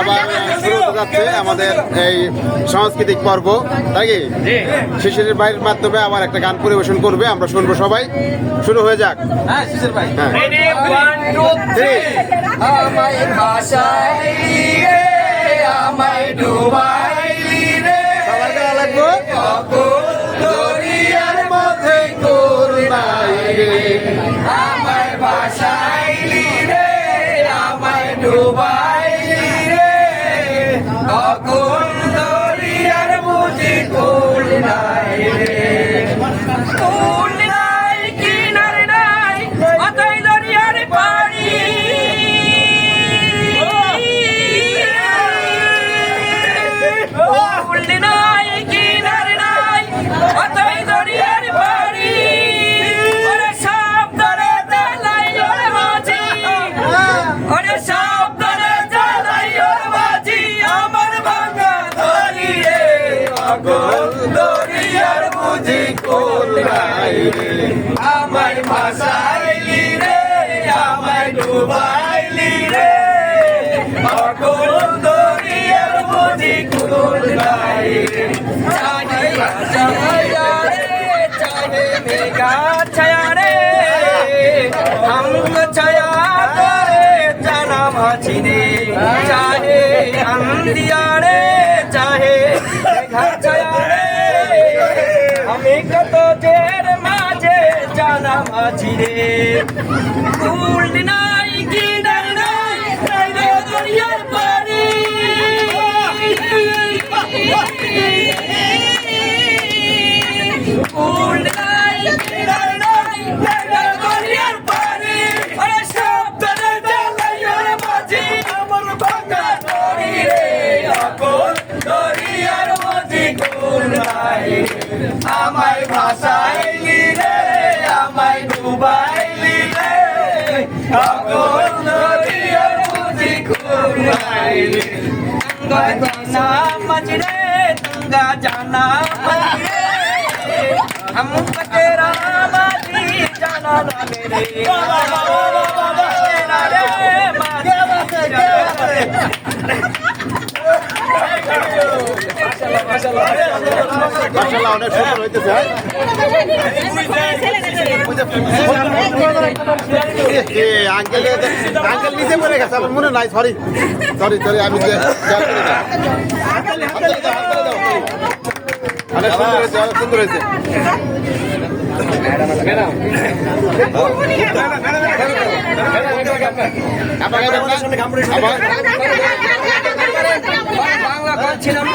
আবার শুরু হতে যাচ্ছে আমাদের এই সাংস্কৃতিক পর্ব, তাই কি? শিশিরের ভাইয়ের মাধ্যমে আবার একটা গান পরিবেশন করবে, আমরা শুনবো সবাই। শুরু হয়ে যাক। হ্যাঁ, Ready, 1, 2, 3. আমায় ভাষায় রে, আমায় ডুবাইলি রে, সবার গান লাগবে। অকুল দরিয়ার মধ্যে করুণাই রে। আমায় ভাষাইলি রে, আমায় ডুবাইলি রে, অকুল দরিয়ার বুঝি কুল নাই রে। কুল নাই, কিনার নাই, অতই দরিয়ার পাড়ি। কুল নাই, কিনার নাই, অতই দরিয়ার পাড়ি। ওরে সব ধরে জ্বালাই ওর মাঝি, ওরে সব ধরে জ্বালাই ওর মাঝি। আমার ভাঙা দড়ি রে, অকুল দরিয়ার বুঝি কুল নাই রে। আমায় ভাসাইলি রে, আমায় ডুবাইলি রে, অকুল দরিয়ার বুঝি কুল নাই রে। চাহে রে, চাহে মেঘা ছায়া রে, हम छाया करे जाना भाची रे। चाहे अंधियारे, चाहे घर छाया रे, हमें कतो जेर माजे जाना भाची रे। कुल नाई की डर नाई, रे दुनियार पारी। कुल नाई की डर नाई, रे दुनियार पारी। अरे सब धरे জ্বালাই ওর মাঝি, আমার ভাঙা দড়ি রে, অকুল দরিয়ার মাঝি কুল নাই রে। আমায় ভাসাইলি রে, আমায় ডুবাইলি রে, অকুল দরিয়ার মাঝি কুল নাই রে। গঙ্গা জানা মজরে, গঙ্গা জানা মজরে, हम तेरा माजी जाना ना मेरे। तेरा रे माजी মাশাআল্লাহ, অনেক সুন্দর হইতেছে। আঙ্কেল নিচে পড়ে গেছে, আমার মনে নাই। সরি, আমি অনেক সুন্দর হয়েছে, অনেক সুন্দর হয়েছে। বাংলা গান ছিলাম।